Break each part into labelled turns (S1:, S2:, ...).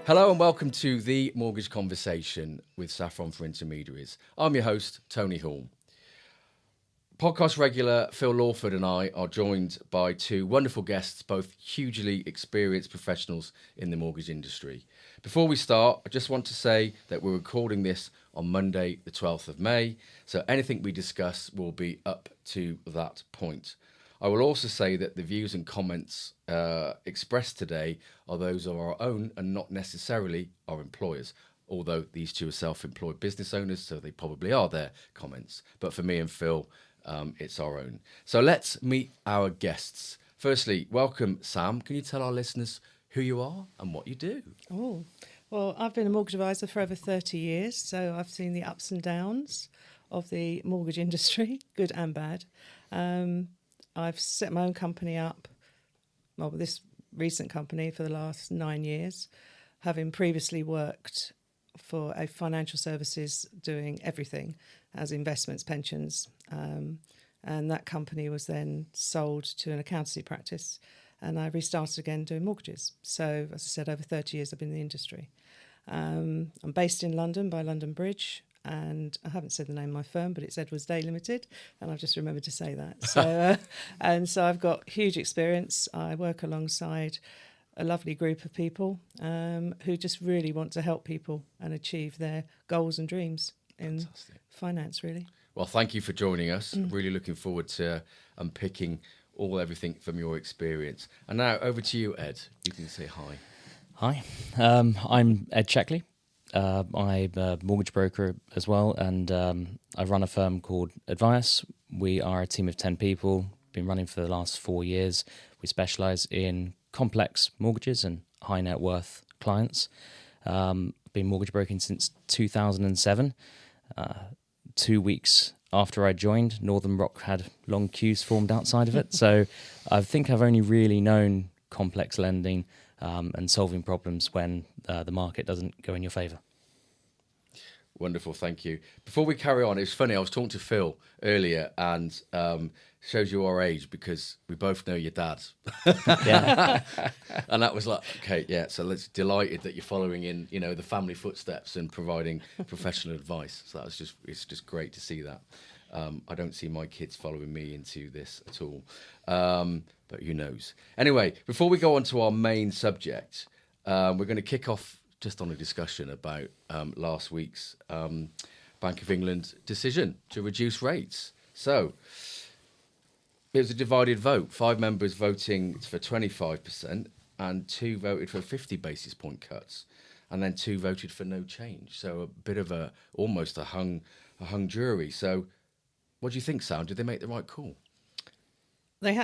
S1: Hello and welcome to The Mortgage Conversation with Saffron for Intermediaries. I'm your host, Tony Hall. Podcast regular Phil Lawford and I are joined by two wonderful guests, both hugely experienced professionals in the mortgage industry. Before we start, I just want to say that we're recording this on Monday, the 12th of May, so anything we discuss will be up to that point. I will also say that the views and comments expressed today are those of our own and not necessarily our employers, although these two are self-employed business owners, so they probably are their comments. But for me and Phil, it's our own. So let's meet our guests. Firstly, welcome, Sam. Can you tell our listeners who you are and what you do?
S2: Oh, well, I've been a mortgage advisor for over 30 years, so I've seen the ups and downs of the mortgage industry, good and bad. I've set my own company up, well, this recent company for the last 9 years, having previously worked for a financial services doing everything as investments, pensions. And that company was then sold to an accountancy practice, and I restarted again doing mortgages. So, as I said, over 30 years I've been in the industry. I'm based in London by London Bridge, and I haven't said the name of my firm, but it's Edwards Day Limited, and I've just remembered to say that. So, so I've got huge experience. I work alongside a lovely group of people who just really want to help people and achieve their goals and dreams in finance, really.
S1: Well, thank you for joining us. Really looking forward to unpicking everything from your experience. And now over to you, Ed. You can say hi.
S3: Hi, I'm Ed Checkley. I'm a mortgage broker as well, and I run a firm called Advice. We are a team of 10 people, been running for the last 4 years. We specialise in complex mortgages and high net worth clients. Been mortgage broking since 2007. 2 weeks after I joined, Northern Rock had long queues formed outside of it. So I think I've only really known complex lending and solving problems when the market doesn't go in your favour.
S1: Wonderful, thank you. Before we carry on, it's funny, I was talking to Phil earlier, and shows you our age because we both know your dad.
S3: Yeah.
S1: And that was like, okay, yeah, so let's delighted that you're following in, the family footsteps and providing professional advice. So it's just great to see that. I don't see my kids following me into this at all. But who knows? Anyway, before we go on to our main subject, we're going to kick off just on a discussion about last week's Bank of England decision to reduce rates. So it was a divided vote. 5 members voting for 25% and 2 voted for 50 basis point cuts, and then 2 voted for no change. So a bit of almost a hung jury. So what do you think, Sam? Did they make the right call?
S2: They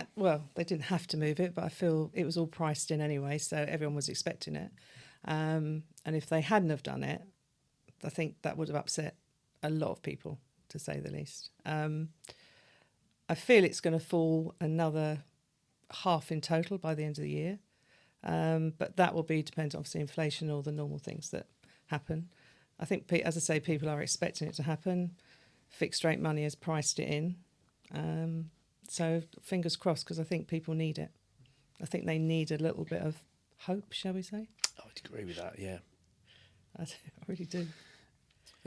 S2: didn't have to move it, but I feel it was all priced in anyway, so everyone was expecting it. And if they hadn't have done it, I think that would have upset a lot of people, to say the least. I feel it's going to fall another half in total by the end of the year. But that will be dependent, obviously, inflation, all the normal things that happen. I think, as I say, people are expecting it to happen. Fixed rate money has priced it in. So fingers crossed, because I think people need it. I think they need a little bit of hope, shall we say?
S4: I would agree with that, yeah.
S2: I really do.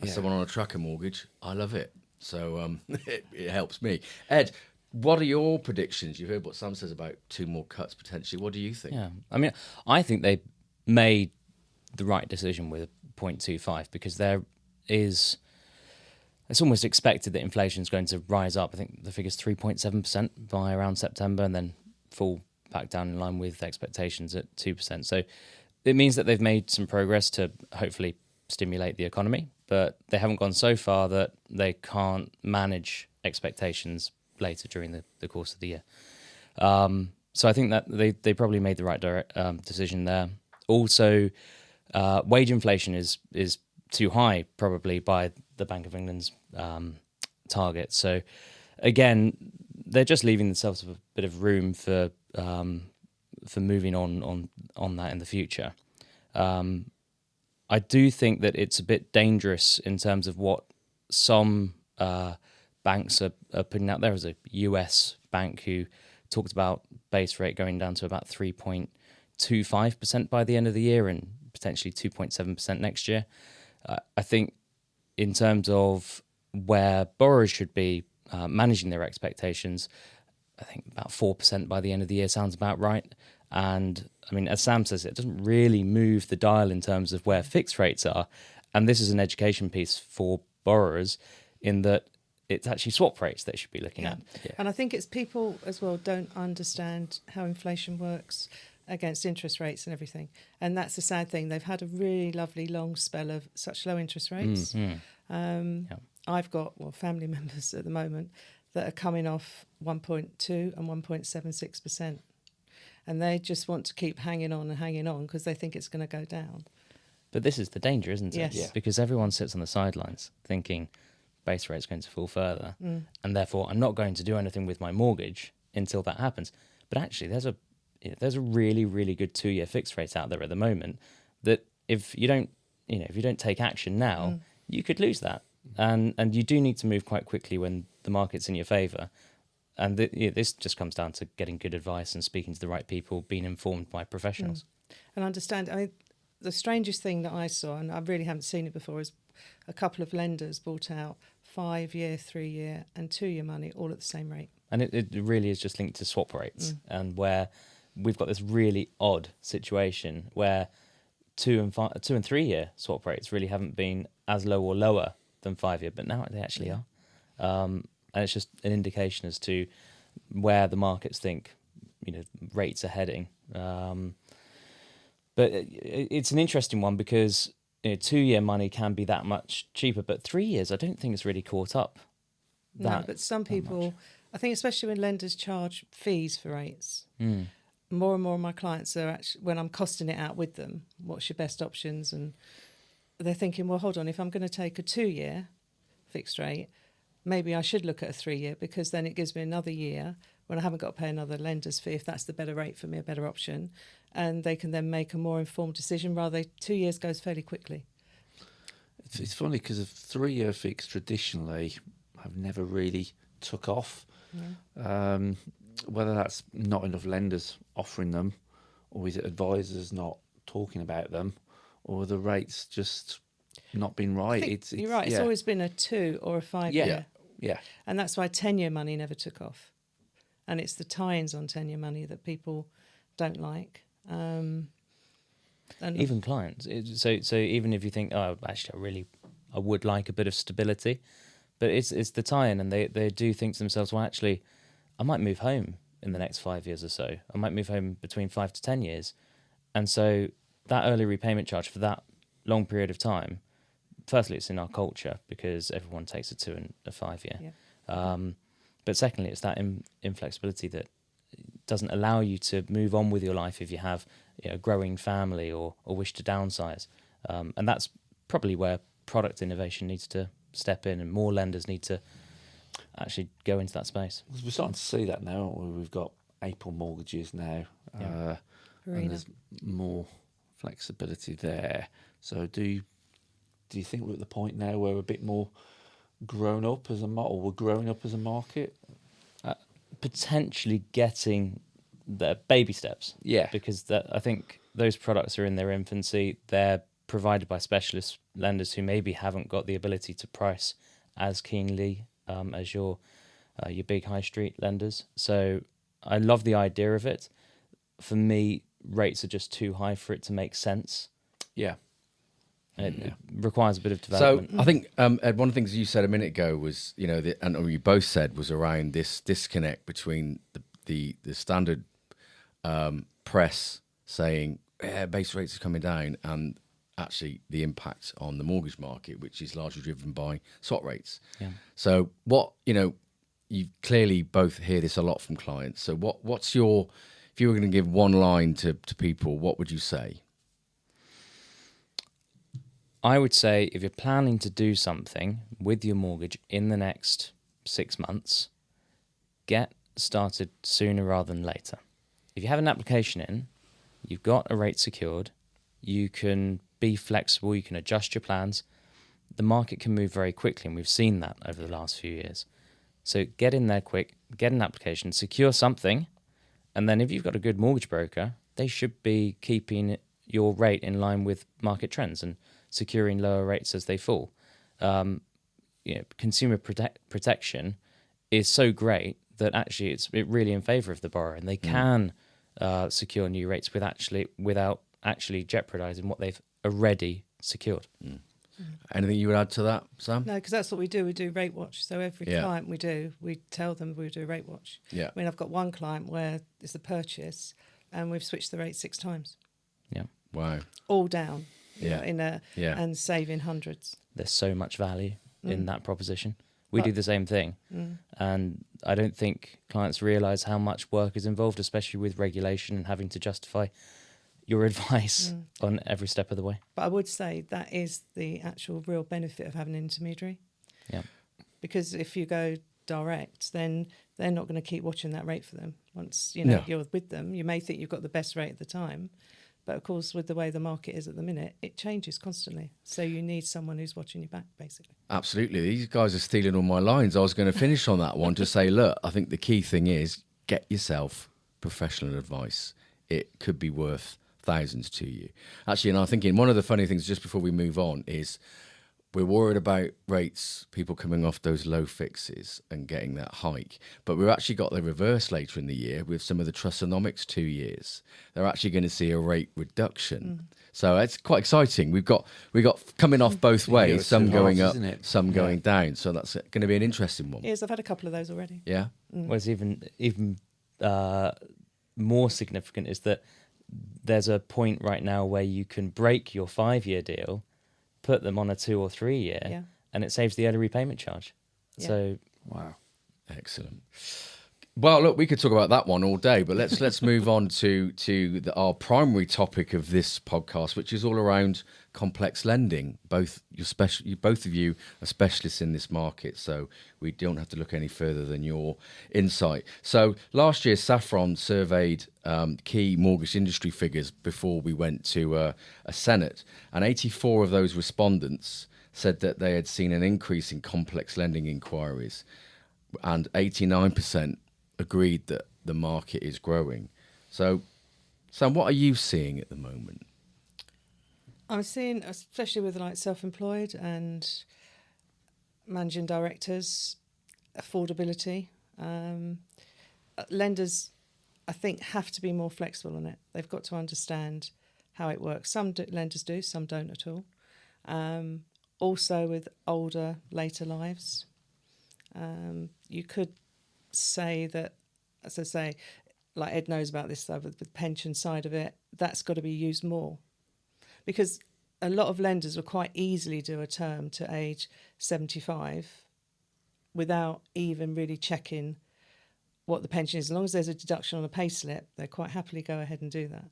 S1: As someone on a tracker mortgage, I love it. So it helps me. Ed, what are your predictions? You heard what Sam says about 2 more cuts potentially. What do you think?
S3: Yeah, I mean, I think they made the right decision with 0.25 because it's almost expected that inflation is going to rise up. I think the figure's 3.7% by around September and then fall back down in line with expectations at 2%. So it means that they've made some progress to hopefully stimulate the economy, but they haven't gone so far that they can't manage expectations later during the course of the year. So I think that they probably made the right decision there. Also, wage inflation is too high probably by the Bank of England's target. So again, they're just leaving themselves a bit of room for moving on that in the future. I do think that it's a bit dangerous in terms of what some banks are putting out there. As a US bank who talked about base rate going down to about 3.25% by the end of the year and potentially 2.7% next year. I think in terms of where borrowers should be managing their expectations, I think about 4% by the end of the year sounds about right. And I mean, as Sam says, it doesn't really move the dial in terms of where fixed rates are. And this is an education piece for borrowers in that it's actually swap rates they should be looking at.
S2: Yeah. And I think it's people as well don't understand how inflation works against interest rates and everything. And that's the sad thing. They've had a really lovely long spell of such low interest rates. I've got family members at the moment that are coming off 1.2 and 1.76%. And they just want to keep hanging on because they think it's going to go down.
S3: But this is the danger, isn't it?
S2: Yes. Yeah.
S3: Because everyone sits on the sidelines thinking base rate's going to fall further, and therefore I'm not going to do anything with my mortgage until that happens. But actually, there's a really, really good 2-year fixed rate out there at the moment that if you don't take action now, you could lose that. And you do need to move quite quickly when the market's in your favour. And this just comes down to getting good advice and speaking to the right people, being informed by professionals.
S2: And understand, I mean, the strangest thing that I saw, and I really haven't seen it before, is a couple of lenders bought out 5-year, 3-year and 2-year money all at the same rate.
S3: And it really is just linked to swap rates, and where we've got this really odd situation where 2 and 3-year swap rates really haven't been as low or lower than 5-year, but now they actually are. And it's just an indication as to where the markets think, rates are heading. But it's an interesting one because 2-year money can be that much cheaper, but 3 years, I don't think it's really caught up.
S2: No, but some people, I think especially when lenders charge fees for rates, more and more of my clients are actually, when I'm costing it out with them, what's your best options? And they're thinking, well, hold on, if I'm going to take a 2-year fixed rate, maybe I should look at a 3-year because then it gives me another year when I haven't got to pay another lender's fee, if that's the better rate for me, a better option. And they can then make a more informed decision rather 2 years goes fairly quickly.
S4: It's funny because a 3-year fix traditionally have never really took off. No. Whether that's not enough lenders offering them, or is it advisors not talking about them, or the rates just not been right. It's
S2: you're right. It's always been a 2 or a 5-year.
S4: Yeah.
S2: And that's why 10-year money never took off. And it's the tie-ins on 10-year money that people don't like. And
S3: even clients. So even if you think, oh, actually, I would like a bit of stability, but it's the tie-in, and they do think to themselves, well, actually, I might move home in the next 5 years or so. I might move home between 5 to 10 years. And so that early repayment charge for that long period of time, firstly, it's in our culture because everyone takes a 2 and a 5-year. Yeah. But secondly, it's that inflexibility that doesn't allow you to move on with your life if you have a growing family or wish to downsize. And that's probably where product innovation needs to step in, and more lenders need to actually go into that space.
S4: We're starting to see that now. We've got April mortgages now, and there's more flexibility there. So do you think we're at the point now where we're a bit more grown up as or we're growing up as a market?
S3: Potentially getting the baby steps.
S4: Yeah.
S3: Because I think those products are in their infancy. They're provided by specialist lenders who maybe haven't got the ability to price as keenly as your big high street lenders. So I love the idea of it. For me, rates are just too high for it to make sense.
S4: Yeah.
S3: It requires a bit of development.
S1: So I think Ed, one of the things you said a minute ago was, and you both said was around this disconnect between the standard press saying base rates are coming down and actually the impact on the mortgage market, which is largely driven by swap rates.
S3: Yeah.
S1: So you clearly both hear this a lot from clients. So what's your, if you were going to give one line to people, what would you say?
S3: I would say if you're planning to do something with your mortgage in the next 6 months, get started sooner rather than later. If you have an application in, you've got a rate secured, you can be flexible, you can adjust your plans. The market can move very quickly, and we've seen that over the last few years. So get in there quick, get an application, secure something, and then if you've got a good mortgage broker, they should be keeping your rate in line with market trends and securing lower rates as they fall. Consumer protection is so great that actually it's really in favour of the borrower, and they can secure new rates without actually jeopardising what they've already secured.
S1: Anything you would add to that, Sam?
S2: No, because that's what we do. We do rate watch. So every client we tell them we do a rate watch.
S1: Yeah.
S2: I mean, I've got one client where it's the purchase, and we've switched the rate 6 times.
S3: Yeah.
S1: Wow.
S2: All down.
S1: Yeah.
S2: And saving hundreds.
S3: There's so much value in that proposition. We do the same thing. And I don't think clients realise how much work is involved, especially with regulation and having to justify your advice on every step of the way.
S2: But I would say that is the actual real benefit of having an intermediary.
S3: Yeah.
S2: Because if you go direct, then they're not going to keep watching that rate for them. Once you're with them, you may think you've got the best rate at the time, but of course, with the way the market is at the minute, it changes constantly. So you need someone who's watching your back, basically.
S1: Absolutely. These guys are stealing all my lines. I was going to finish on that one to say, look, I think the key thing is get yourself professional advice. It could be worth thousands to you. Actually, and I'm thinking one of the funny things just before we move on is we're worried about rates, people coming off those low fixes and getting that hike. But we've actually got the reverse later in the year with some of the Trustonomics 2 years. They're actually going to see a rate reduction. So it's quite exciting. We've got coming off both ways, some going up, some going down. So that's going to be an interesting one.
S2: Yes, I've had a couple of those already.
S1: Yeah.
S3: What's even more significant is that there's a point right now where you can break your 5-year deal, put them on a 2 or 3 year, and it saves the early repayment charge.
S2: Yeah.
S3: So,
S1: wow, excellent. Well, look, we could talk about that one all day, but let's move on to our primary topic of this podcast, which is all around complex lending. Both of you are specialists in this market, so we don't have to look any further than your insight. So last year, Saffron surveyed key mortgage industry figures before we went to a Senate, and 84 of those respondents said that they had seen an increase in complex lending inquiries, and 89% agreed that the market is growing. So, Sam, what are you seeing at the moment?
S2: I'm seeing, especially with like self-employed and managing directors, affordability. Lenders, I think, have to be more flexible on it. They've got to understand how it works. Some lenders do, some don't at all. Also with older, later lives, you could say that, as I say, like Ed knows about this though, with the pension side of it, that's got to be used more, because a lot of lenders will quite easily do a term to age 75 without even really checking what the pension is. As long as there's a deduction on a pay slip, they quite happily go ahead and do that.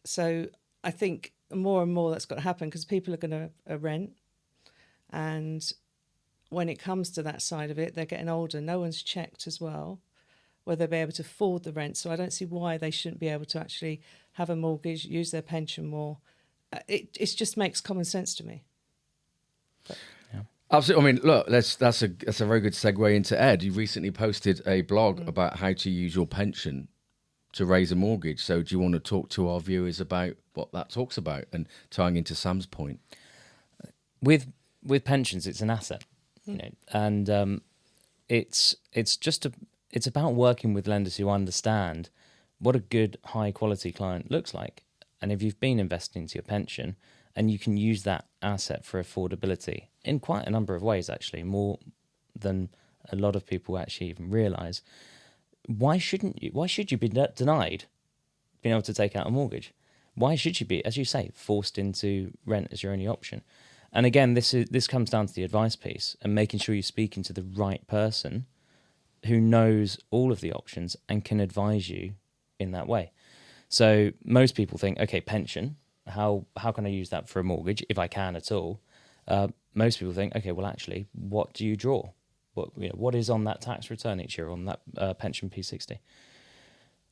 S2: So I think more and more that's got to happen, because people are going to rent, and when it comes to that side of it, they're getting older. No one's checked as well whether they'll be able to afford the rent. So I don't see why they shouldn't be able to actually have a mortgage, use their pension more. It just makes common sense to me. But.
S1: Yeah. Absolutely. I mean, look, that's a very good segue into Ed. You recently posted a blog about how to use your pension to raise a mortgage. So do you want to talk to our viewers about what that talks about, and tying into Sam's point?
S3: With pensions, it's an asset. And it's about working with lenders who understand what a good high quality client looks like. And if you've been investing into your pension, and you can use that asset for affordability in quite a number of ways, actually, more than a lot of people actually even realise, why should you be denied being able to take out a mortgage? Why should you be, as you say, forced into rent as your only option? And again, this comes down to the advice piece and making sure you're speaking to the right person who knows all of the options and can advise you in that way. So most people think, okay, pension, how can I use that for a mortgage if I can at all? Most people think, okay, well, actually, what do you draw? What is on that tax return each year on that pension P60?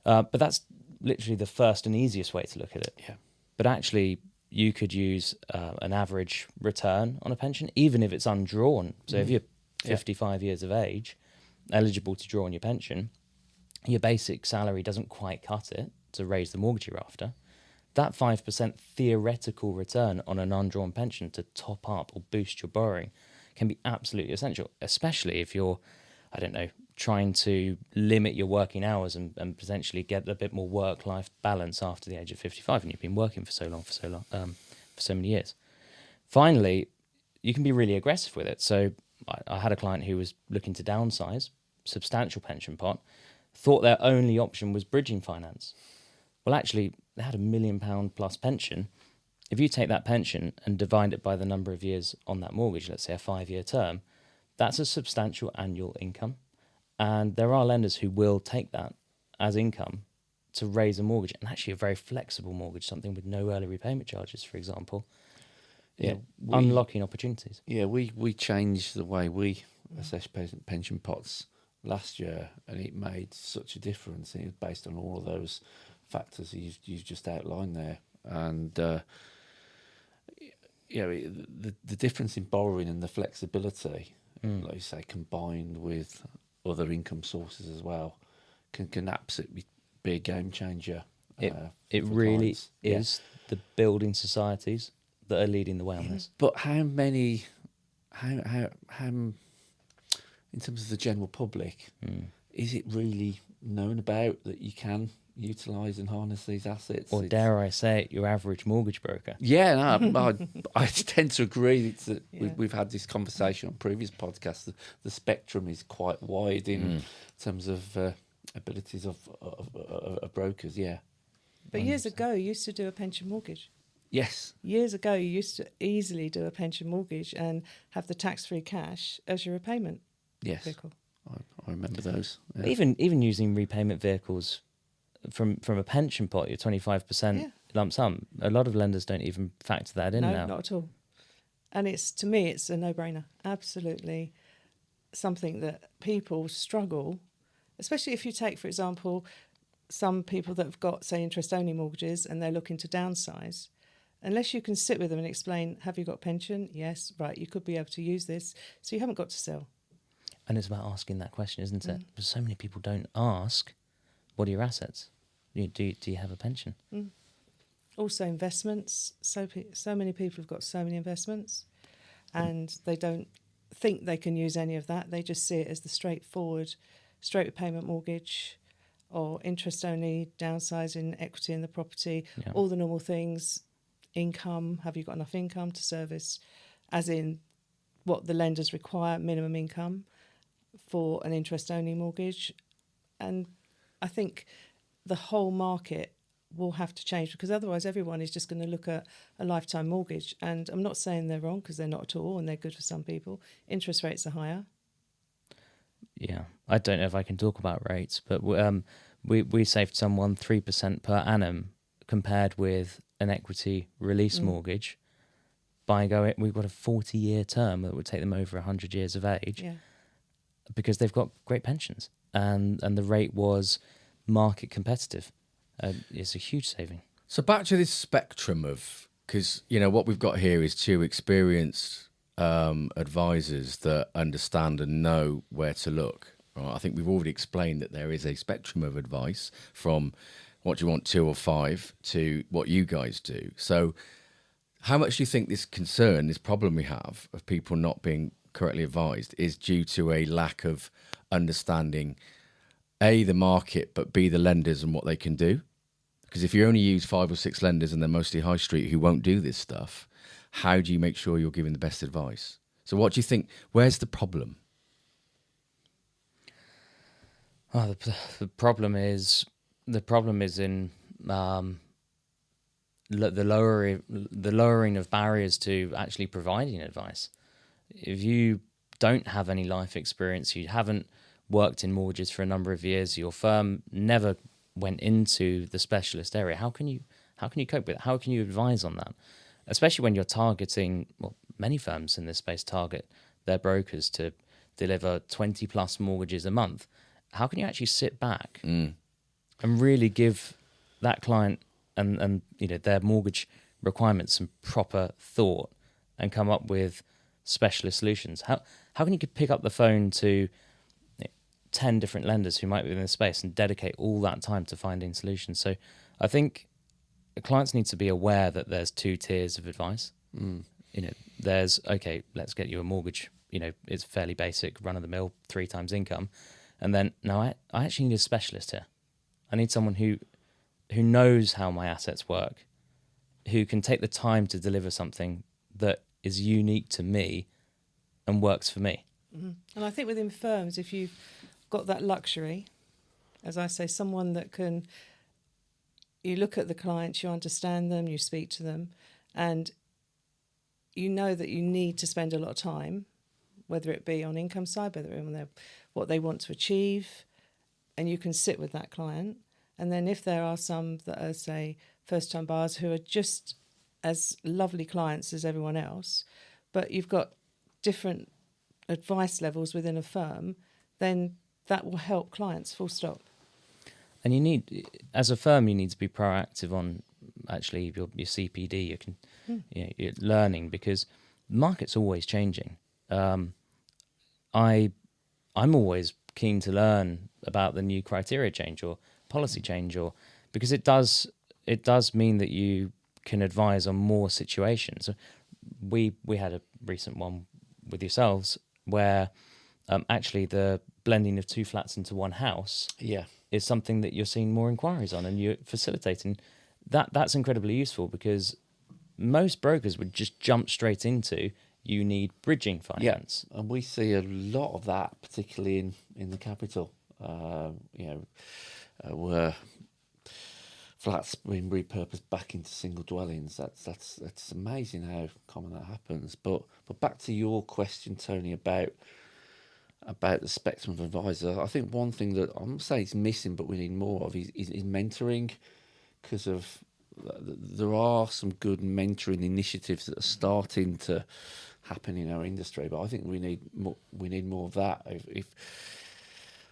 S3: But that's literally the first and easiest way to look at it.
S4: Yeah.
S3: But actually, you could use an average return on a pension, even if it's undrawn. So if you're 55 years of age, eligible to draw on your pension, your basic salary doesn't quite cut it to raise the mortgage you're after. that 5% theoretical return on an undrawn pension to top up or boost your borrowing can be absolutely essential, especially if you're, I don't know, trying to limit your working hours and potentially get a bit more work-life balance after the age of 55, and you've been working for so many years. Finally, you can be really aggressive with it. So I had a client who was looking to downsize, substantial pension pot, thought their only option was bridging finance. Well, actually, they had £1 million plus pension. If you take that pension and divide it by the number of years on that mortgage, let's say a 5-year term, that's a substantial annual income. And there are lenders who will take that as income to raise a mortgage, and actually a very flexible mortgage, something with no early repayment charges, for example.
S4: Yeah,
S3: unlocking opportunities.
S4: Yeah, we changed the way we assess pension pots last year, and it made such a difference. And it was based on all of those factors you've just outlined there, and the difference in borrowing and the flexibility, like you say, combined with other income sources as well, can absolutely be a game changer.
S3: It really is the building societies that are leading the way on this.
S4: But how in terms of the general public, is it really known about that you can utilise and harness these assets?
S3: Or dare I say it, your average mortgage broker?
S4: Yeah, no, I tend to agree. We've had this conversation on previous podcasts. The spectrum is quite wide in terms of abilities of brokers, yeah.
S2: But years ago, you used to do a pension mortgage.
S4: Yes.
S2: Years ago, you used to easily do a pension mortgage and have the tax-free cash as your repayment vehicle.
S4: I remember those. Yeah.
S3: Even using repayment vehicles from a pension pot, your 25% lump sum, a lot of lenders don't even factor that in now.
S2: No, not at all. And to me, it's a no-brainer. Absolutely something that people struggle, especially if you take, for example, some people that have got, say, interest-only mortgages and they're looking to downsize. Unless you can sit with them and explain, have you got pension? Yes, right, you could be able to use this. So you haven't got to sell.
S3: And it's about asking that question, isn't it? Because so many people don't ask, what are your assets? Do you have a pension?
S2: Also investments. So many people have got so many investments and they don't think they can use any of that. They just see it as the straightforward, straight repayment mortgage or interest-only, downsizing equity in the property, all the normal things. Income, have you got enough income to service, as in what the lenders require, minimum income for an interest-only mortgage. And I think the whole market will have to change, because otherwise everyone is just going to look at a lifetime mortgage. And I'm not saying they're wrong, because they're not at all, and they're good for some people. Interest rates are higher.
S3: Yeah, I don't know if I can talk about rates, but we saved someone 3% per annum compared with an equity release mortgage by we've got a 40-year term that would take them over 100 years of age, because they've got great pensions and the rate was market competitive. It's a huge saving.
S1: So back to this spectrum of, because what we've got here is two experienced advisors that understand and know where to look. Right? I think we've already explained that there is a spectrum of advice from what do you want, 2 or 5, to what you guys do. So how much do you think this problem we have of people not being correctly advised is due to a lack of understanding, A, the market, but B, the lenders and what they can do? Because if you only use 5 or 6 lenders and they're mostly high street who won't do this stuff, how do you make sure you're giving the best advice? So what do you think, where's the problem?
S3: Oh, the problem is in the lowering of barriers to actually providing advice. If you don't have any life experience, you haven't worked in mortgages for a number of years, your firm never went into the specialist area, how can you cope with it? How can you advise on that? Especially when you're targeting, many firms in this space target their brokers to deliver 20 plus mortgages a month. How can you actually sit back and really give that client and their mortgage requirements some proper thought and come up with specialist solutions? How can you pick up the phone to 10 different lenders who might be in the space and dedicate all that time to finding solutions? So I think clients need to be aware that there's two tiers of advice. There's, okay, let's get you a mortgage. It's fairly basic, run of the mill, 3 times income. And then, no, I actually need a specialist here. I need someone who knows how my assets work, who can take the time to deliver something that is unique to me and works for me.
S2: Mm-hmm. And I think within firms, if you've got that luxury, as I say, someone that you look at the clients, you understand them, you speak to them, and you know that you need to spend a lot of time, whether it be on income side, whether it be on what they want to achieve, and you can sit with that client. And then if there are some that are, say, first-time buyers who are just as lovely clients as everyone else, but you've got different advice levels within a firm, then that will help clients, full stop.
S3: And as a firm, you need to be proactive on actually your CPD, your learning, because the market's always changing. I'm always keen to learn about the new criteria change or policy change, or because it does mean that you can advise on more situations. We had a recent one with yourselves where actually the blending of 2 flats into 1 house is something that you're seeing more inquiries on, and you're facilitating. That's incredibly useful, because most brokers would just jump straight into, you need bridging finance.
S4: Yeah, and we see a lot of that, particularly in the capital. Where flats being repurposed back into single dwellings. That's amazing how common that happens. But back to your question, Tony, about the spectrum of advisor. I think one thing that I'm not saying it's missing, but we need more of is mentoring, because there are some good mentoring initiatives that are starting to happen in our industry. But I think we need more of that. If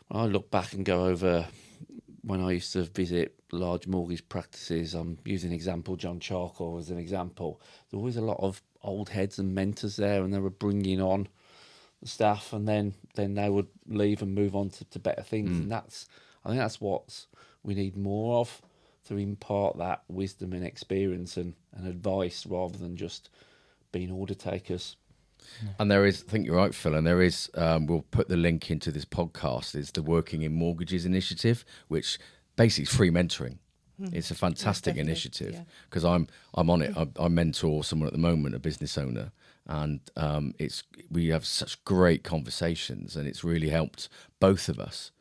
S4: when I look back and go over when I used to visit large mortgage practices, I'm using example John Charcoal as an example. There was always a lot of old heads and mentors there, and they were bringing on the staff, and then they would leave and move on to better things. And I think that's what we need more of, to impart that wisdom and experience and advice, rather than just being order takers.
S1: And there is, I think you're right, Phil, and there is, we'll put the link into this podcast, is the Working in Mortgages initiative, which basically is free mentoring. It's a fantastic initiative, because I'm on it. I mentor someone at the moment, a business owner, and we have such great conversations, and it's really helped both of us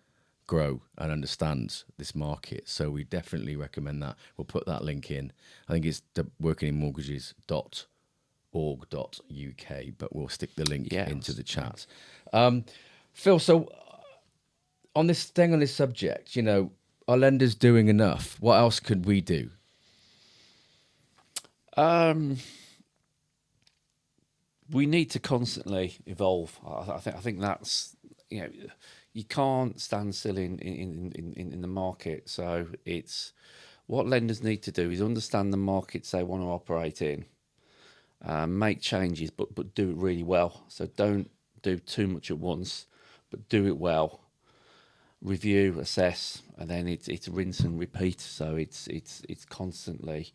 S1: grow and understand this market. So we definitely recommend that. We'll put that link in. I think it's workinginmortgages.org.uk, but we'll stick the link into the chat. Phil, so on this subject, are lenders doing enough? What else could we do?
S4: We need to constantly evolve. I think that's, you can't stand still in the market. So it's what lenders need to do is understand the markets they want to operate in, make changes, but do it really well. So don't do too much at once, but do it well. Review, assess, and then it's rinse and repeat. So it's constantly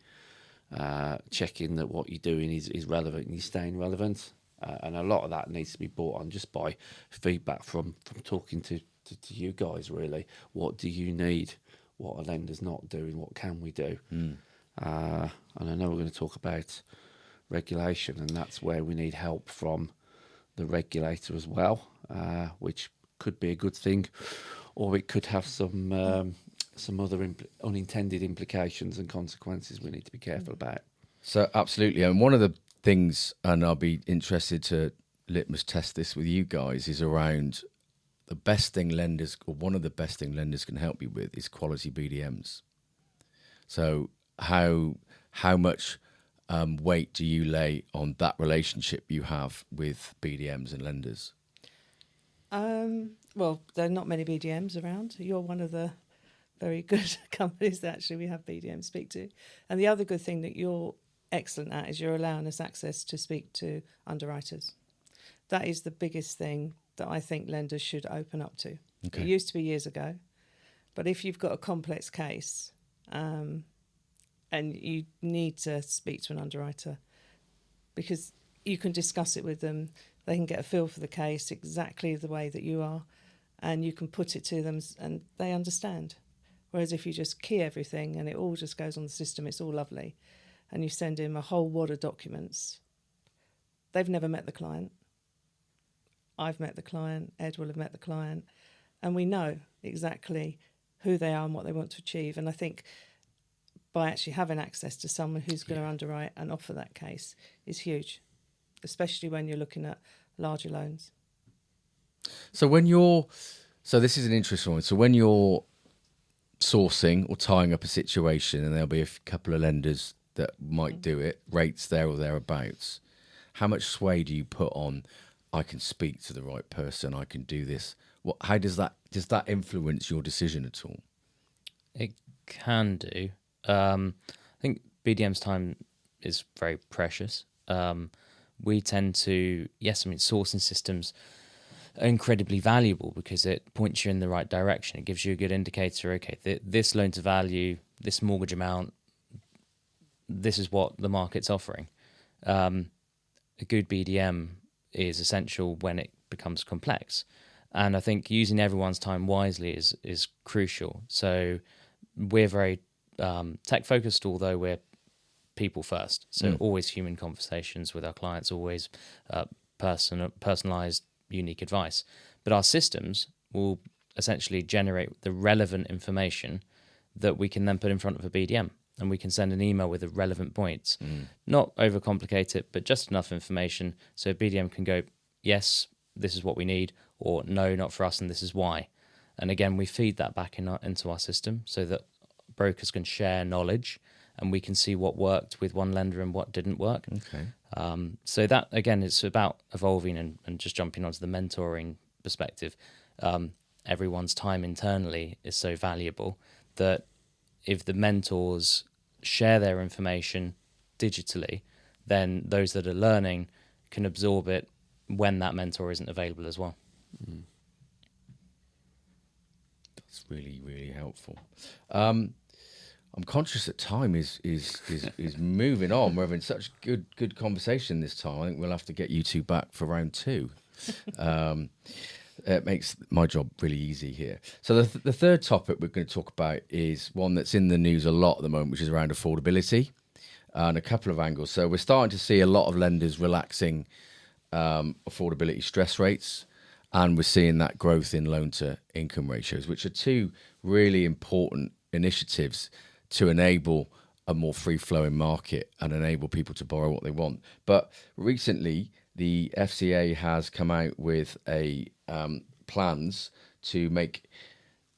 S4: checking that what you're doing is relevant and you're staying relevant. And a lot of that needs to be brought on just by feedback from talking to you guys, really. What do you need? What are lenders not doing? What can we do? And I know we're going to talk about regulation, and that's where we need help from the regulator as well, which could be a good thing, or it could have some other unintended implications and consequences we need to be careful about.
S1: So absolutely, and one of the things, and I'll be interested to litmus test this with you guys, is around the best thing lenders, or one of the best thing lenders can help you with, is quality BDMs. So how much weight do you lay on that relationship you have with BDMs and lenders?
S2: Well, there are not many BDMs around. You're one of the very good companies that actually we have BDMs speak to. And the other good thing that you're excellent at is you're allowing us access to speak to underwriters. That is the biggest thing that I think lenders should open up to. Okay. It used to be years ago, but if you've got a complex case, and you need to speak to an underwriter, because you can discuss it with them. They can get a feel for the case exactly the way that you are, and you can put it to them and they understand. Whereas if you just key everything and it all just goes on the system, it's all lovely, and you send in a whole wad of documents, they've never met the client. I've met the client, Ed will have met the client, and we know exactly who they are and what they want to achieve. And I think by actually having access to someone who's going to underwrite and offer that case is huge, especially when you're looking at larger loans.
S1: So this is an interesting one. So when you're sourcing or tying up a situation, and there'll be a couple of lenders that might do it, rates there or thereabouts, how much sway do you put on, I can speak to the right person, I can do this? How does that influence your decision at all?
S3: It can do. I think BDM's time is very precious. We tend to, sourcing systems are incredibly valuable because it points you in the right direction. It gives you a good indicator, okay, this loan to value, this mortgage amount, this is what the market's offering. A good BDM is essential when it becomes complex. And I think using everyone's time wisely is crucial. So we're very tech focused, although we're people first. So always human conversations with our clients, always personalized, unique advice. But our systems will essentially generate the relevant information that we can then put in front of a BDM. And we can send an email with the relevant points. Not overcomplicate it, but just enough information so BDM can go, yes, this is what we need, or no, not for us, and this is why. And again, we feed that back into our system so that brokers can share knowledge and we can see what worked with one lender and what didn't work.
S1: Okay.
S3: So that, again, it's about evolving and just jumping onto the mentoring perspective. Everyone's time internally is so valuable that if the mentors share their information digitally, then those that are learning can absorb it when that mentor isn't available as well.
S1: That's really, really helpful. I'm conscious that time is moving on. We're having such good conversation this time. I think we'll have to get you two back for round 2. It makes my job really easy here. So the third topic we're going to talk about is one that's in the news a lot at the moment, which is around affordability, and a couple of angles. So we're starting to see a lot of lenders relaxing affordability stress rates, and we're seeing that growth in loan to income ratios, which are two really important initiatives to enable a more free-flowing market and enable people to borrow what they want. But recently, the FCA has come out with plans to make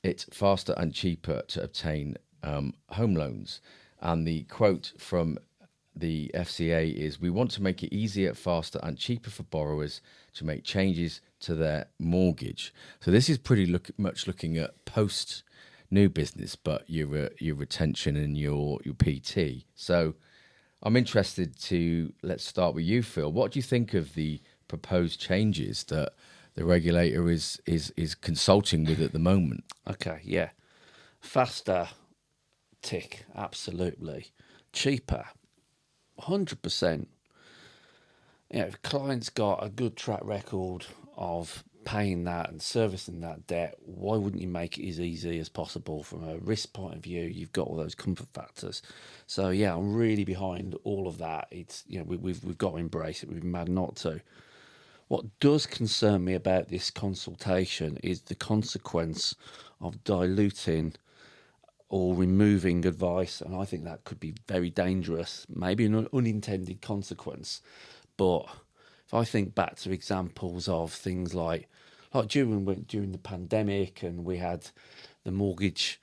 S1: it faster and cheaper to obtain home loans. And the quote from the FCA is, "We want to make it easier, faster and cheaper for borrowers to make changes to their mortgage." So this is pretty much looking at post new business, but your retention and your PT. So I'm interested let's start with you, Phil. What do you think of the proposed changes that the regulator is consulting with at the moment?
S4: Okay, yeah. Faster, tick, absolutely. Cheaper, 100%. If a client's got a good track record of paying that and servicing that debt, why wouldn't you make it as easy as possible? From a risk point of view, you've got all those comfort factors. So yeah, I'm really behind all of that. It's we've got to embrace it. We've been mad not to. What does concern me about this consultation is the consequence of diluting or removing advice, and I think that could be very dangerous, maybe an unintended consequence. But if I think back to examples of things like during the pandemic, and we had the mortgage,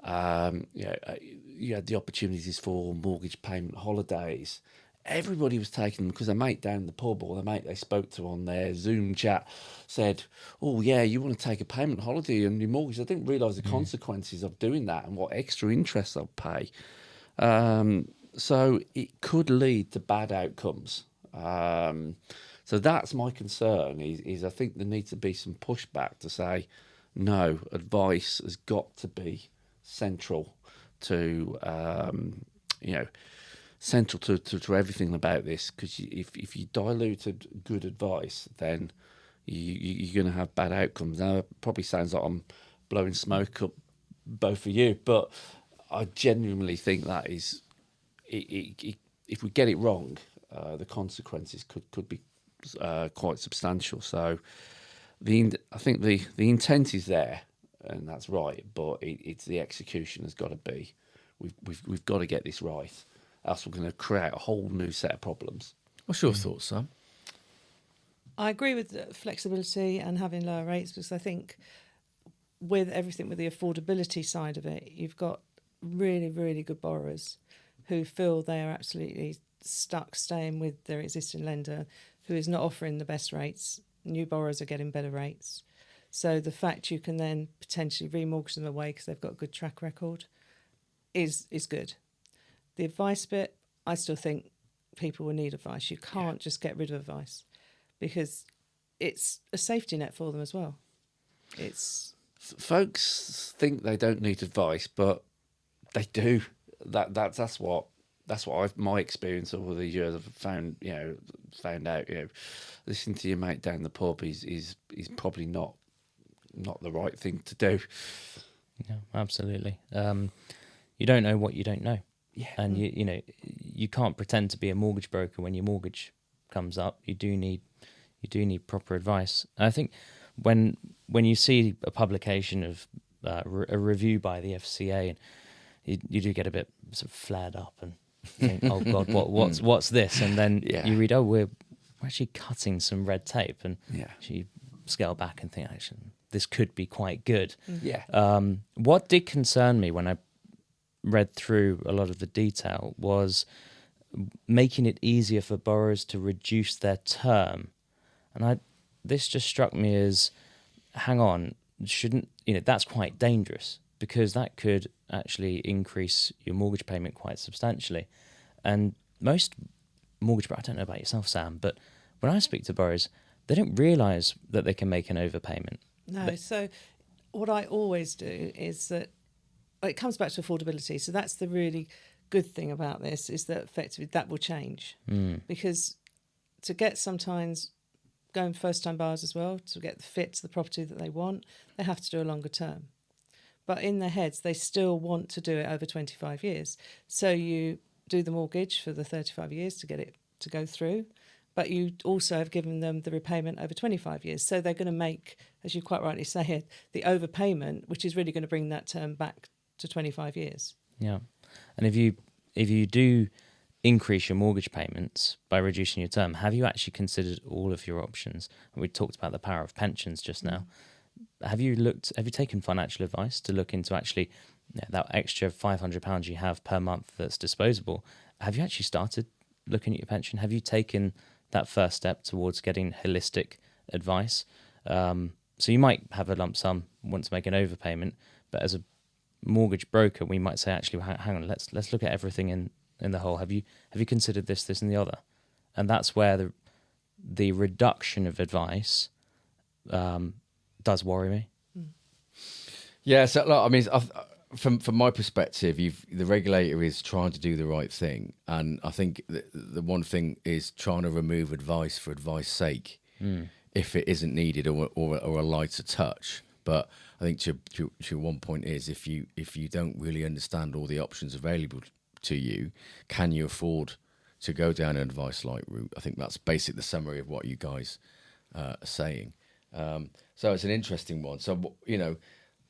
S4: you had the opportunities for mortgage payment holidays. Everybody was taking them because a mate down the pub or the mate they spoke to on their Zoom chat said, "Oh yeah, you want to take a payment holiday on your mortgage." I didn't realise the consequences of doing that and what extra interest I'll pay. So it could lead to bad outcomes. So that's my concern. Is I think there needs to be some pushback to say, no, advice has got to be central to central to everything about this, because if you diluted good advice, then you're going to have bad outcomes. Now, it probably sounds like I'm blowing smoke up both of you, but I genuinely think that is, if we get it wrong, the consequences could be quite substantial. So I think the intent is there, and that's right, but it's the execution has got to be. We've got to get this right, else we're going to create a whole new set of problems.
S1: What's your thoughts, Sam?
S2: I agree with the flexibility and having lower rates, because I think with everything with the affordability side of it, you've got really, really good borrowers who feel they are absolutely stuck staying with their existing lender, who is not offering the best rates. New borrowers are getting better rates. So the fact you can then potentially remortgage them away because they've got a good track record is good. The advice bit, I still think people will need advice. You can't just get rid of advice, because it's a safety net for them as well. It's
S4: folks think they don't need advice, but they do. That's what my experience over the years I've found out. Listening to your mate down the pub is probably not the right thing to do.
S3: Yeah, absolutely. You don't know what you don't know.
S4: Yeah.
S3: And you can't pretend to be a mortgage broker when your mortgage comes up. You do need proper advice. And I think when you see a publication of a review by the FCA, and you do get a bit sort of flared up and think, oh God, what's this? And then you read, oh, we're actually cutting some red tape, and you scale back and think, actually, this could be quite good.
S4: Yeah.
S3: What did concern me when I read through a lot of the detail was making it easier for borrowers to reduce their term. And this just struck me as, hang on, that's quite dangerous, because that could actually increase your mortgage payment quite substantially. And most mortgage borrowers, I don't know about yourself, Sam, but when I speak to borrowers, they don't realise that they can make an overpayment.
S2: No. So what I always do is that it comes back to affordability. So that's the really good thing about this, is that effectively that will change. Because to get sometimes going first-time buyers as well, to get the fit to the property that they want, they have to do a longer term. But in their heads, they still want to do it over 25 years. So you do the mortgage for the 35 years to get it to go through, but you also have given them the repayment over 25 years. So they're going to make, as you quite rightly say, the overpayment, which is really going to bring that term back to 25 years.
S3: Yeah. And if you do increase your mortgage payments by reducing your term, have you actually considered all of your options? And we talked about the power of pensions just now. Have you taken financial advice to look into actually that extra £500 you have per month that's disposable? Have you actually started looking at your pension? Have you taken that first step towards getting holistic advice? So you might have a lump sum, want to make an overpayment, but as a mortgage broker, we might say, actually, hang on, let's look at everything in the whole. Have you considered this, and the other? And that's where the reduction of advice does worry me.
S1: Yeah, so look, I mean, from my perspective, the regulator is trying to do the right thing, and I think the one thing is trying to remove advice for advice sake, if it isn't needed or a lighter touch. But I think to one point is, if you don't really understand all the options available to you, can you afford to go down an advice light route? I think that's basically the summary of what you guys are saying. So it's an interesting one. So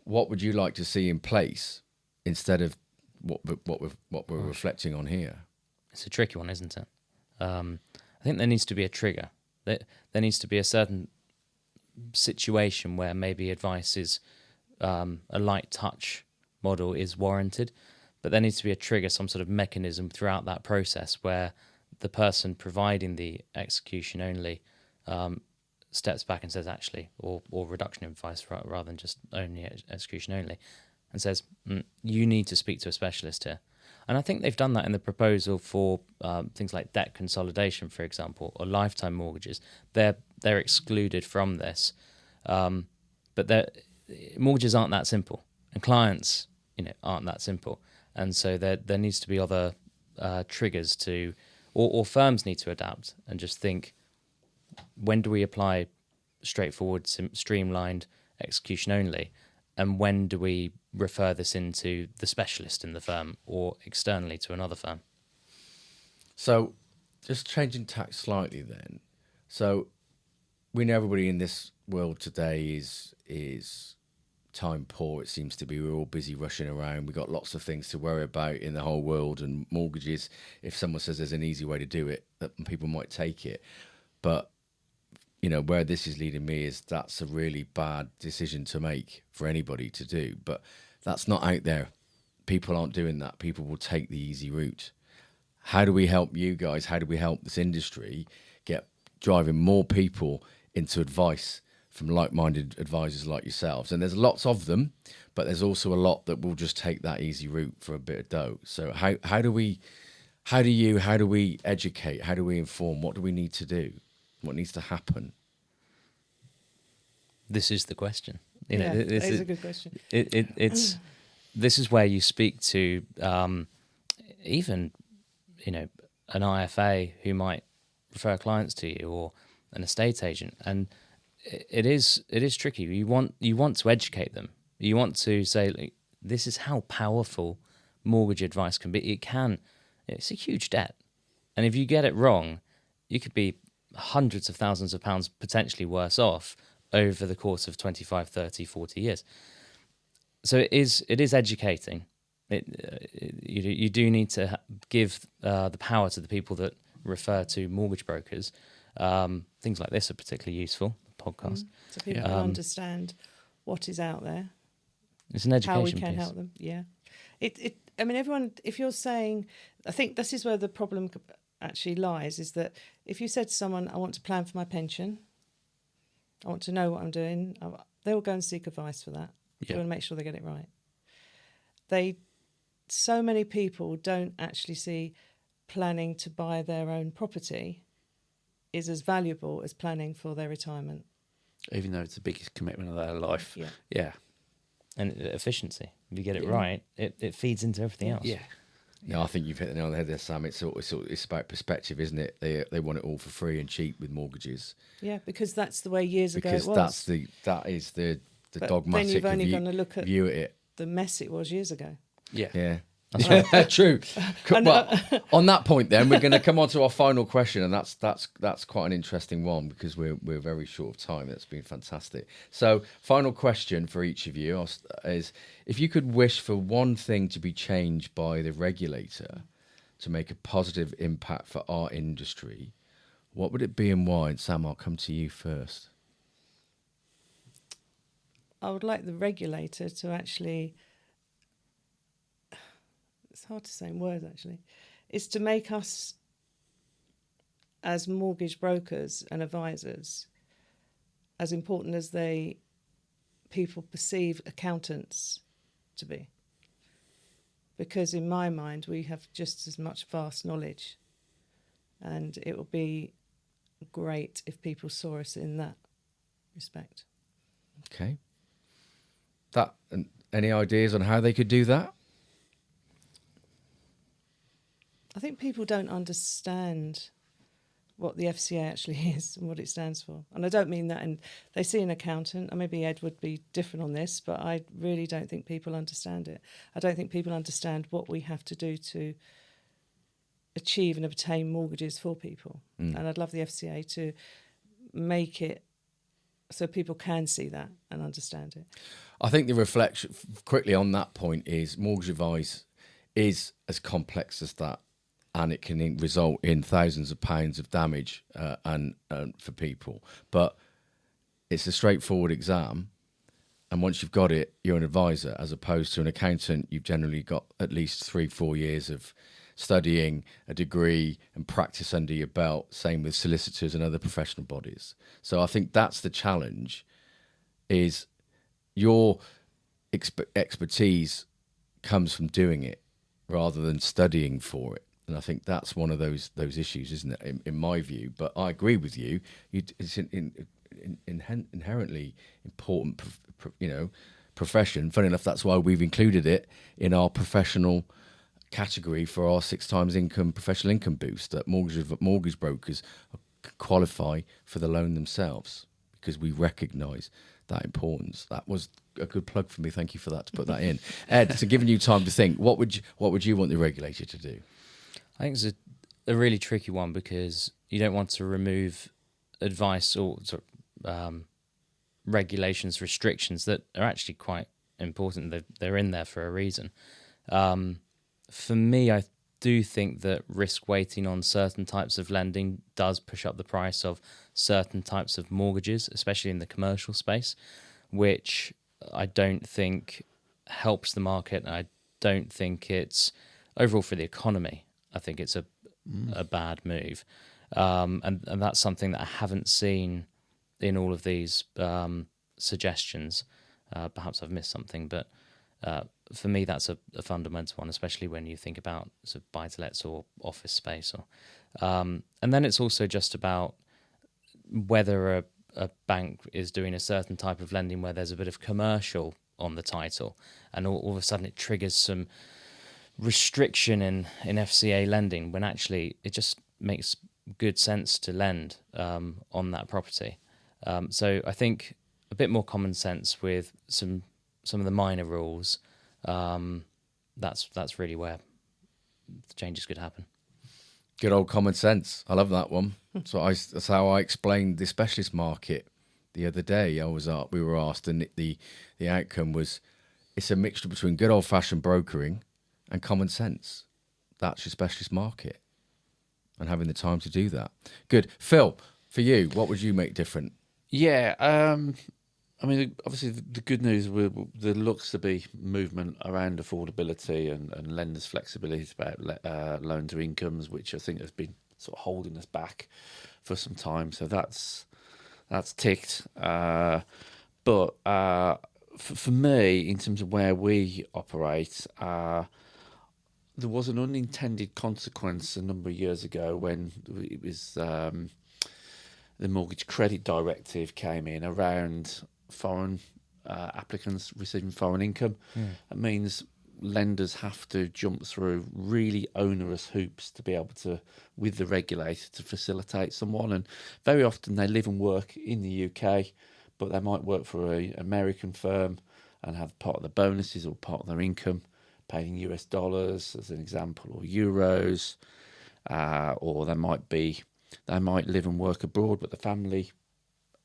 S1: what would you like to see in place instead of what we're reflecting on here?
S3: It's a tricky one, isn't it? I think there needs to be a trigger. There needs to be a certain situation where maybe advice is a light touch model is warranted, but there needs to be a trigger, some sort of mechanism throughout that process where the person providing the execution only steps back and says, actually, or reduction in advice rather than just only execution only, and says, you need to speak to a specialist here. And I think they've done that in the proposal for things like debt consolidation, for example, or lifetime mortgages. They're excluded from this, but mortgages aren't that simple, and clients, aren't that simple. And so there needs to be other triggers to, or firms need to adapt and just think, when do we apply straightforward, streamlined execution only, and when do we refer this into the specialist in the firm or externally to another firm?
S1: So, just changing tack slightly then. So, we know everybody in this world today is time poor. It seems to be. We're all busy rushing around. We've got lots of things to worry about in the whole world, and mortgages, if someone says there's an easy way to do it, that people might take it. But you know, where this is leading me is that's a really bad decision to make for anybody to do. But that's not out there. People aren't doing that. People will take the easy route. How do we help you guys? How do we help this industry get driving more people into advice from like-minded advisors like yourselves? And there's lots of them, but there's also a lot that will just take that easy route for a bit of dough. So how do we educate? How do we inform? What do we need to do? What needs to happen?
S3: This is the question.
S2: It is a good question.
S3: It's this is where you speak to even an IFA who might refer clients to you, or an estate agent, and it is tricky. You want to educate them. You want to say, like, this is how powerful mortgage advice can be. It's a huge debt, and if you get it wrong, you could be hundreds of thousands of pounds potentially worse off over the course of 25, 30, 40 years. So it is educating. You do need to give the power to the people that refer to mortgage brokers. Things like this are particularly useful, the podcast.
S2: So people can understand what is out there.
S3: It's an education
S2: how we can
S3: piece.
S2: help them. Yeah. I mean, everyone, if you're saying, I think this is where the problem actually lies, is that if you said to someone, I want to plan for my pension, I want to know what I'm doing, they will go and seek advice for that.
S4: Yeah.
S2: They want to make sure they get it right. So many people don't actually see planning to buy their own property is as valuable as planning for their retirement.
S4: Even though it's the biggest commitment of their life.
S2: Yeah.
S4: Yeah.
S3: And efficiency. If you get it right, it feeds into everything else.
S4: Yeah.
S1: No, I think you've hit the nail on the head there, Sam. It's about perspective, isn't it? They want it all for free and cheap with mortgages.
S2: Yeah, because that's the way years ago it was.
S1: Because that is the
S2: But
S1: dogmatic
S2: then you've only
S1: view,
S2: got to look at
S1: view at it.
S2: the mess it was years ago.
S4: Yeah.
S1: Yeah. Yeah, true. Well, on that point, then we're going to come on to our final question, and that's quite an interesting one because we're very short of time. That's been fantastic. So, final question for each of you is: if you could wish for one thing to be changed by the regulator to make a positive impact for our industry, what would it be and why? And Sam, I'll come to you first.
S2: I would like the regulator to actually, it's hard to say in words actually, is to make us as mortgage brokers and advisors as important as people perceive accountants to be. Because in my mind, we have just as much vast knowledge, and it would be great if people saw us in that respect.
S1: Okay. And any ideas on how they could do that?
S2: I think people don't understand what the FCA actually is and what it stands for. And I don't mean that, and they see an accountant, and maybe Ed would be different on this, but I really don't think people understand it. I don't think people understand what we have to do to achieve and obtain mortgages for people. And I'd love the FCA to make it so people can see that and understand it.
S1: I think the reflection quickly on that point is mortgage advice is as complex as that, and it can result in thousands of pounds of damage and for people. But it's a straightforward exam, and once you've got it, you're an advisor, as opposed to an accountant. You've generally got at least 3-4 years of studying, a degree and practice under your belt. Same with solicitors and other professional bodies. So I think that's the challenge, is your expertise comes from doing it rather than studying for it. And I think that's one of those issues, isn't it, in my view? But I agree with you. It's inherently important, profession. Funny enough, that's why we've included it in our professional category for our 6 times income professional income boost, that mortgage brokers qualify for the loan themselves, because we recognise that importance. That was a good plug for me. Thank you for that, to put that in. Ed, so giving you time to think, what would you want the regulator to do?
S3: I think it's a really tricky one, because you don't want to remove advice or regulations, restrictions that are actually quite important. They're in there for a reason. For me, I do think that risk weighting on certain types of lending does push up the price of certain types of mortgages, especially in the commercial space, which I don't think helps the market. And I don't think it's overall for the economy. I think it's a bad move. And that's something that I haven't seen in all of these suggestions. Perhaps I've missed something, but for me, that's a fundamental one, especially when you think about sort of buy-to-lets or office space. And then it's also just about whether a bank is doing a certain type of lending where there's a bit of commercial on the title, and all of a sudden it triggers some restriction in FCA lending, when actually it just makes good sense to lend on that property. So I think a bit more common sense with some of the minor rules. That's really where the changes could happen.
S1: Good old common sense. I love that one. That's how I explained the specialist market the other day. We were asked, and the outcome was, it's a mixture between good old fashioned brokering and common sense. That's your specialist market, and having the time to do that. Good. Phil, for you, what would you make different?
S4: Yeah, I mean, obviously the good news, there looks to be movement around affordability and lenders' flexibility about loan to incomes, which I think has been sort of holding us back for some time. So that's ticked. But for me, in terms of where we operate, there was an unintended consequence a number of years ago when it was the Mortgage Credit Directive came in around foreign applicants receiving foreign income. It means lenders have to jump through really onerous hoops to be able to, with the regulator, to facilitate someone. And very often they live and work in the UK, but they might work for an American firm and have part of the bonuses or part of their income paid in US dollars, as an example, or euros, or they might live and work abroad, but the family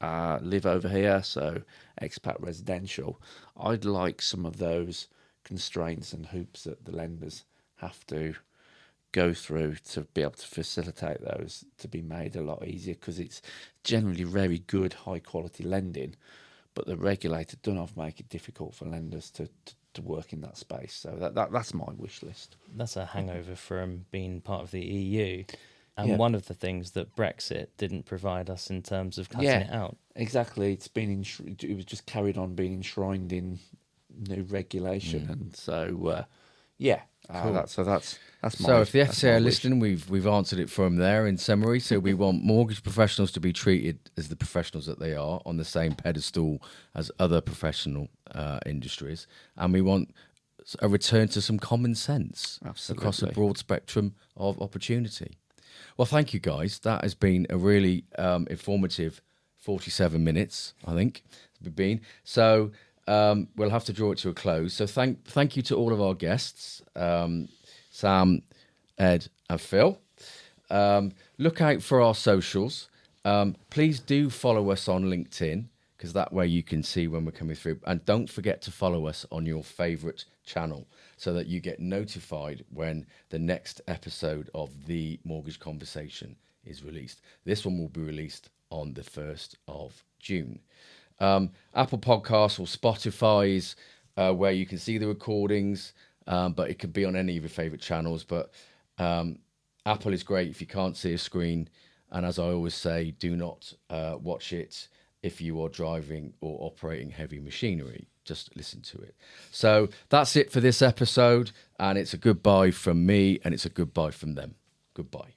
S4: live over here, so expat residential. I'd like some of those constraints and hoops that the lenders have to go through to be able to facilitate those to be made a lot easier, because it's generally very good, high quality lending, but the regulator don't often make it difficult for lenders to work in that space. So that's my wish list.
S3: That's a hangover from being part of the EU. And one of the things that Brexit didn't provide us in terms of cutting it out.
S4: Exactly. It was just carried on being enshrined in new regulation, and so cool. That's my.
S1: So if the FCA are listening, we've answered it from there in summary. So we want mortgage professionals to be treated as the professionals that they are, on the same pedestal as other professional industries, and we want a return to some common sense across a broad spectrum of opportunity. Well, thank you, guys. That has been a really informative 47 minutes, I think, it's been. So we'll have to draw it to a close. So thank you to all of our guests, Sam, Ed, and Phil. Look out for our socials. Please do follow us on LinkedIn, because that way you can see when we're coming through. And don't forget to follow us on your favourite channel, so that you get notified when the next episode of The Mortgage Conversation is released. This one will be released on the 1st of June. Apple Podcasts or Spotify's where you can see the recordings, but it could be on any of your favourite channels. But Apple is great if you can't see a screen. And as I always say, do not watch it if you are driving or operating heavy machinery. Just listen to it. So that's it for this episode, and it's a goodbye from me, and it's a goodbye from them. Goodbye.